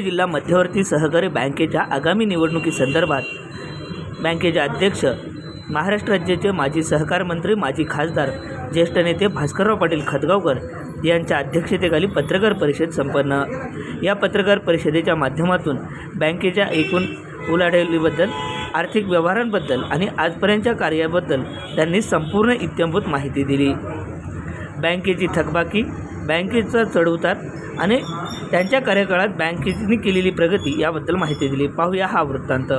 जिल्हा मध्यवर्ती सहकारी बँकेच्या आगामी निवडणुकीसंदर्भात बँकेचे अध्यक्ष, महाराष्ट्र राज्याचे माजी सहकार मंत्री, माजी खासदार, ज्येष्ठ नेते भास्करराव पाटील खतगावकर यांच्या अध्यक्षतेखाली पत्रकार परिषद संपन्न। या पत्रकार परिषदेच्या माध्यमातून बँकेच्या एकूण उलाढालीबद्दल, आर्थिक व्यवहारांबद्दल आणि आजपर्यंतच्या कार्याबद्दल त्यांनी संपूर्ण इत्थंभूत माहिती दिली। बँकेची थकबाकी, बँकेचा चढउतार आणि त्यांच्या कार्यकाळात बँकेने केलेली प्रगती याबद्दल माहिती दिली। पाहूया हा वृत्तांत।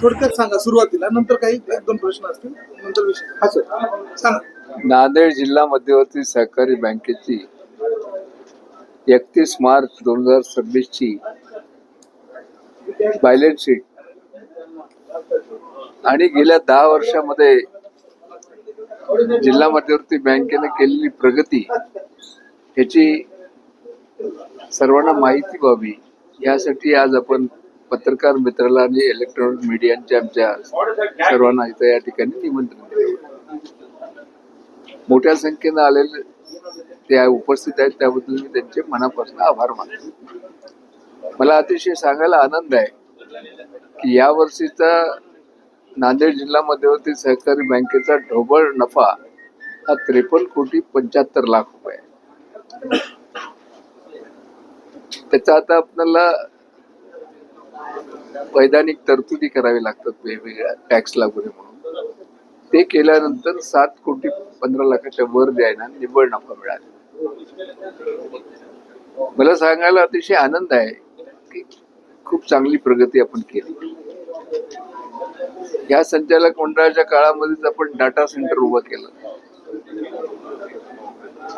थोडक्यात सांगा सुरुवातीला, नंतर काही एक दोन प्रश्न असतील, नंतर विषय सांगा। नांदेड जिल्हा मध्यवर्ती सहकारी बँकेची 31 मार्च 2026 ची बॅलन्स शीट आणि गेल्या 10 वर्षामध्ये जिल्हा मध्यवर्ती बँकेने केलेली प्रगती याची सर्वांना माहिती व्हावी यासाठी आज आपण पत्रकार मित्राला आणि इलेक्ट्रॉनिक मीडियाच्या आमच्या सर्वांना इथं या ठिकाणी निमंत्रण दिले। मोठ्या संख्येनं आलेले ते उपस्थित आहेत, त्याबद्दल मी त्यांचे मनापासून आभार मानतो। मला अतिशय सांगायला आनंद आहे की या वर्षीचा नांदेड जिल्हा मध्यवर्ती सहकारी बँकेचा ढोबळ नफा हा 53,75,00,000 रुपये आहे। त्याचा आता आपल्याला वैधानिक तरतुदी करावी लागतात, वेगवेगळ्या टॅक्स लागू नये म्हणून। ते केल्यानंतर 7,15,00,000च्या वर द्यायला निव्वळ नफा मिळाला। मला सांगायला अतिशय आनंद आहे की खूप चांगली प्रगती आपण केली। या संचालक मंडळाच्या काळामध्येच आपण डाटा सेंटर उभं केलं।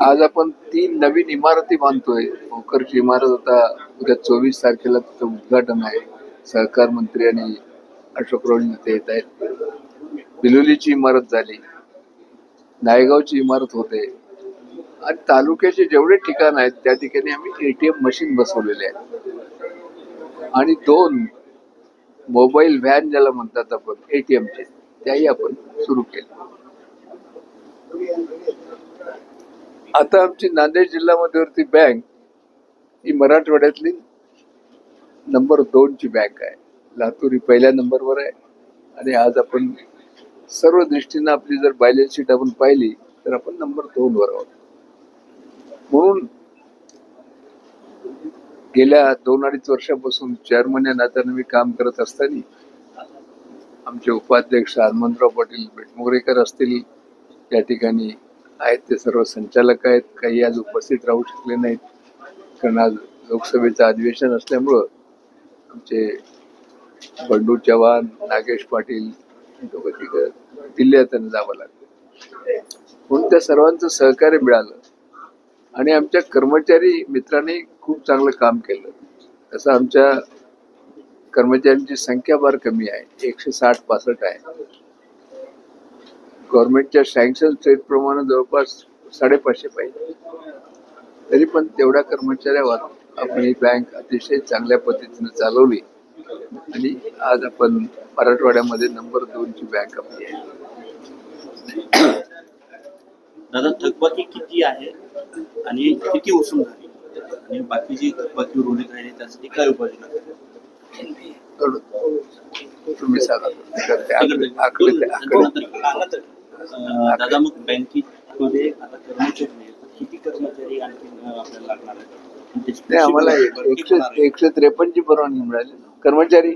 आज आपण 3 नवीन इमारती बांधतोय। भोकरची इमारत आता उद्या 24 तारखेला तिचं उद्घाटन आहे। सहकार मंत्री आणि अशोकरावजी तिथे येत आहेत। बिलोलीची इमारत झाली, नायगावची इमारत होते आणि तालुक्याचे जेवढे ठिकाण आहेत त्या ठिकाणी आम्ही ATM मशीन बसवलेले आहेत आणि 2 मोबाईल व्हॅन ज्याला म्हणतात आपण ATMचे, त्याही आपण सुरू केले। आता आमची नांदेड जिल्हा मध्यवर्ती बँक ही मराठवाड्यातली नंबर 2 ची बँक आहे। लातूर ही पहिल्या नंबरवर आहे आणि आज आपण सर्व दृष्टीनं आपली जर बॅलन्स शीट आपण पाहिली तर आपण नंबर 2 वर आहोत। म्हणून गेल्या 2-2.5 वर्षापासून चेअरमन या नात्याने मी काम करत असताना आमचे उपाध्यक्ष हनुमंतराव पाटील बेटमोगरेकर असतील, या ठिकाणी आहेत ते सर्व संचालक आहेत। काही आज उपस्थित राहू शकले नाहीत कारण आज लोकसभेचं अधिवेशन असल्यामुळं आमचे बंडू चव्हाण, नागेश पाटील दिल्लीत त्यांना जावं लागलं। म्हणून त्या सर्वांचं सहकार्य मिळालं आणि आमच्या कर्मचारी मित्रांनी खूप चांगलं काम केलं। तसं आमच्या कर्मचाऱ्यांची संख्या फार कमी आहे, 160-165 आहे। गव्हर्नमेंटच्या सँक्शन स्टेट प्रमाणे जवळपास 550 पाहिजे, तरी पण तेवढ्या कर्मचाऱ्यावर आपण ही बँक अतिशय चांगल्या पद्धतीने चालवली आणि आज आपण मराठवाड्यामध्ये नंबर 2 ची बँक आपली आहे। दादा, थकबाकी किती आहे आणि किती वसूल झाली आणि बाकीची थकबाकी उरवली राहिली त्यासाठी काय उपाययोजना केली? तुम्ही सांगा। दादा, मग बँकेमध्ये आता कर्मचारी किती कर्मचारी आणखी आपल्याला लागणार आहेत? आम्हाला 153 ची परवानगी मिळाली कर्मचारी।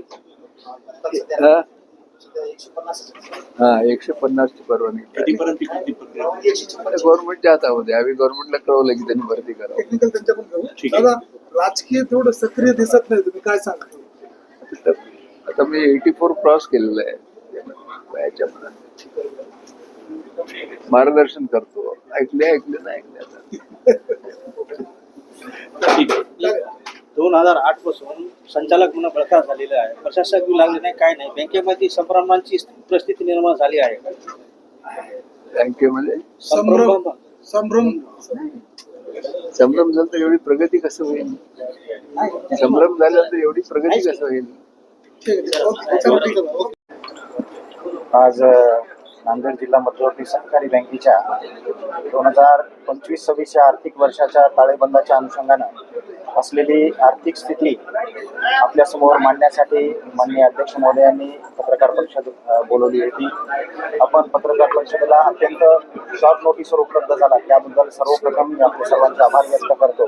150 ची परवानगी गव्हर्नमेंटच्या हातामध्ये। आम्ही गव्हर्नमेंटला कळवलं की त्यांनी भरती करावं। टेक्निकल त्यांच्याकडून दादा, राजकीय तेवढं सक्रिय दिसत नाही, तुम्ही काय सांगा? आता मी 84 क्रॉस केलेलं आहे वयाच्या मनात। मार्गदर्शन करतो, ऐकले नाही ऐकले। 2008 पासून संचालक म्हणून बळकट झालेला आहे, प्रशासक लागले नाही, काय नाही। बँकेमध्ये संभ्रमांची परिस्थिती निर्माण झाली आहे। बँकेमध्ये संभ्रम झालं तर एवढी प्रगती कसं होईल? संभ्रम झाल्यानंतर एवढी प्रगती कसं होईल? आज नांदेड जिल्हा मध्यवर्ती सहकारी बँकेच्या 2025-26 आर्थिक वर्षाच्या ताळेबंदाच्या अनुषंगानं असलेली आर्थिक स्थिती आपल्यासमोर मांडण्यासाठी माननीय अध्यक्ष महोदयांनी पत्रकार परिषद बोलवली होती. आपण पत्रकार परिषदेला अत्यंत शॉर्ट नोटीसवर उपलब्ध झाला त्याबद्दल सर्वप्रथम मी आपल्या सर्वांचे आभार व्यक्त करतो.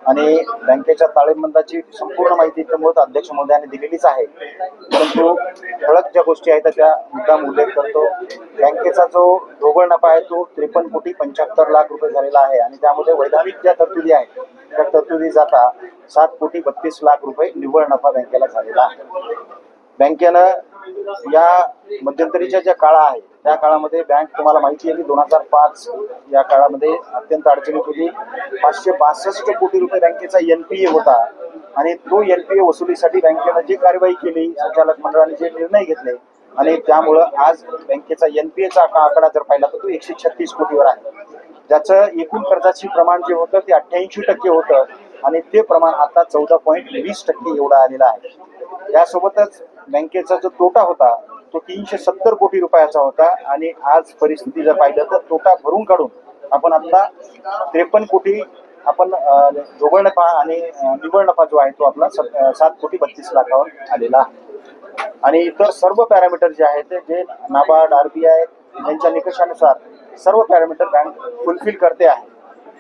आणि बँकेच्या ताळेबंदाची संपूर्ण माहिती तर अध्यक्ष महोदयांनी दिलेलीच आहे, परंतु ठळक ज्या गोष्टी आहेत त्या मुद्दाम उल्लेख करतो. बँकेचा जो ढोबळ नफा आहे तो 53,75,00,000 झालेला आहे आणि त्यामध्ये वैधानिक ज्या तरतुदी आहेत त्या तरतुदी जाता 7,32,00,000 निव्वळ नफा बँकेला झालेला आहे. बँकेनं या मध्यंतरीच्या ज्या काळा आहे त्या काळामध्ये बँक तुम्हाला माहिती आहे की 2005 या काळामध्ये अत्यंत अडचणीत होती. 562 कोटी रुपये बँकेचा NPA होता आणि तो NPA वसुलीसाठी बँकेनं जी कारवाई केली, संचालक मंडळाने जे निर्णय घेतले आणि त्यामुळं आज बँकेचा NPAचा आकडा जर पाहिला तर तो 136 कोटीवर आहे. ज्याचं एकूण कर्जाचे प्रमाण जे होतं ते 88% होतं आणि ते प्रमाण आता 14.20% एवढं आलेलं आहे. त्यासोबतच बँकेचा जो तोटा होता तो 370 कोटी रुपयाचा होता आणि आज परिस्थिती जर पाहिलं तर तोटा भरून काढून आपण आता 53 कोटी आपण ढोबळ नफा आणि निव्वळ नफा जो आहे तो आपला 7,32,00,000 आलेला आहे. आणि इतर सर्व पॅरामीटर जे आहेत जे नाबार्ड RBI यांच्या निकषानुसार सर्व पॅरामीटर बँक फुलफिल करते आहे.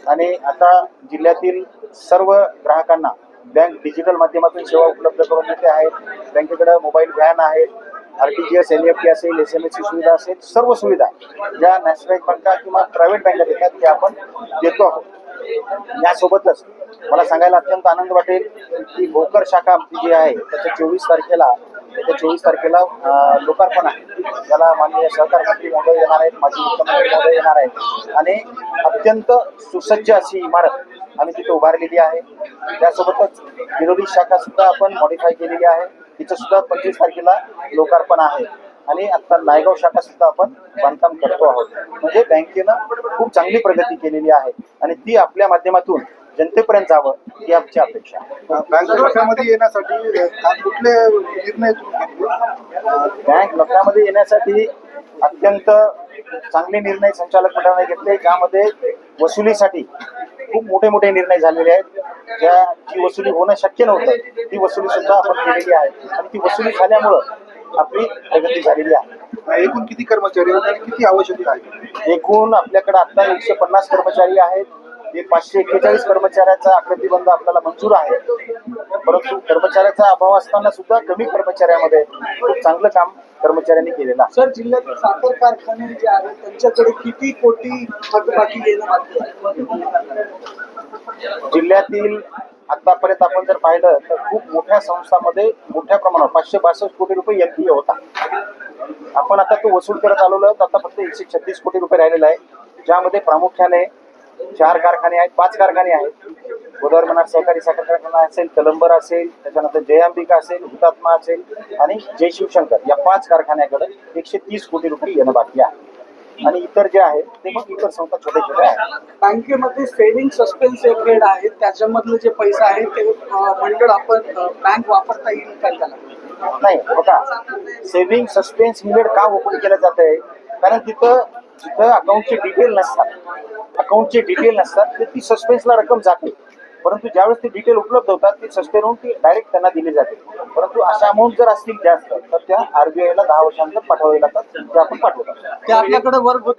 आणि आता जिल्ह्यातील सर्व ग्राहकांना बँक डिजिटल माध्यमातून सेवा उपलब्ध करून देते आहे. बँकेकडे मोबाईल व्हॅन आहेत, RTGS NEFT असेल, SMS ची सुविधा असेल, सर्व सुविधा ज्या नॅशनलाइज बँका किंवा प्रायव्हेट बँका देतात त्या आपण देतो आहोत. यासोबतच मला सांगायला अत्यंत आनंद वाटेल की भोकर शाखा आमची जी आहे त्याच्या 24 तारखेला लोकार्पण आहे. त्याला माननीय सहकार मंत्री महोदय येणार आहेत, माजी मुख्यमंत्री महोदय येणार आहेत आणि अत्यंत सुसज्ज अशी इमारत आम्ही तिथे उभारलेली आहे. त्यासोबतच विरोधी शाखा सुद्धा आपण मॉडिफाय केलेली आहे, तिचं सुद्धा 25 तारखेला लोकार्पण आहे. आणि आता नायगाव शाखा सुद्धा आपण बांधकाम करतो आहोत. म्हणजे बँकेनं खूप चांगली प्रगती केलेली आहे आणि ती आपल्या माध्यमातून जनतेपर्यंत जावं ही आमची अपेक्षा आहे. बँक नफ्यामध्ये येण्यासाठी कुठले निर्णय तुम्ही घेतले? बँक नफ्यामध्ये येण्यासाठी अत्यंत चांगले निर्णय संचालक मंडळाने घेतले, ज्यामध्ये वसुलीसाठी खूप मोठे निर्णय झालेले आहेत. जी वसुली होणं शक्य नव्हतं ती वसुली सुद्धा आपण केलेली आहे आणि ती वसुली झाल्यामुळं आपली प्रगती झालेली आहे. एकूण किती कर्मचारी आहेत आणि किती आवश्यकता आहे? एकूण आपल्याकडे आता 150 कर्मचारी आहेत. 541 कर्मचाऱ्याचा प्रतिबंध आपल्याला मंजूर आहे, परंतु कर्मचाऱ्याचा अभाव असताना सुद्धा कमी कर्मचाऱ्यामध्ये खूप चांगलं काम कर्मचाऱ्यांनी केलेलं आहे. सर, जिल्ह्यातील साखर कारखाने जे आहेत त्यांच्याकडे किती कोटी थकबाकी येणं बाकी आहे? जिल्ह्यातील आतापर्यंत आपण जर पाहिलं तर खूप मोठ्या संस्थांमध्ये मोठ्या प्रमाणावर 562 कोटी रुपये NPA होता. आपण आता तो वसूल करत आलेलो आहोत. आता फक्त 136 कोटी रुपये राहिलेला आहे, ज्यामध्ये प्रामुख्याने 4 कारखाने आहेत, 5 कारखाने आहेत. गोदावरी मनार सहकारी साखर कारखाना असेल, कलंबर असेल, त्याच्यानंतर जयांबिका असेल, हुतात्मा असेल आणि जय शिवशंकर या 5 कारखान्याकडे 130 कोटी रुपये येणं बाकी आहे. आणि इतर जे आहेत ते मग इतर संस्था छोटे आहेत. बँकेमध्ये सेव्हिंग सस्पेन्स एक हेड आहे, त्याच्यामधले जे पैसे आहे ते मंडळ आपण बँक वापरता येईल का त्याला? नाही बघा, सेव्हिंग सस्पेन्स लिमिट का ओपन केलं जात आहे? कारण जिथं अकाउंटचे डिटेल नसतात तर ती सस्पेन्सला रक्कम जाते, परंतु ज्यावेळेस ते डिटेल उपलब्ध होतात ती सस्पेंड होऊन ती डायरेक्ट त्यांना दिली जाते. परंतु अशा अमाऊंट जर असतील जास्त तर त्या RBI ला 10 वर्षांनंतर पाठवावे लागतात, ते आपण पाठवतात. ते आपल्याकडे वर्ग होते.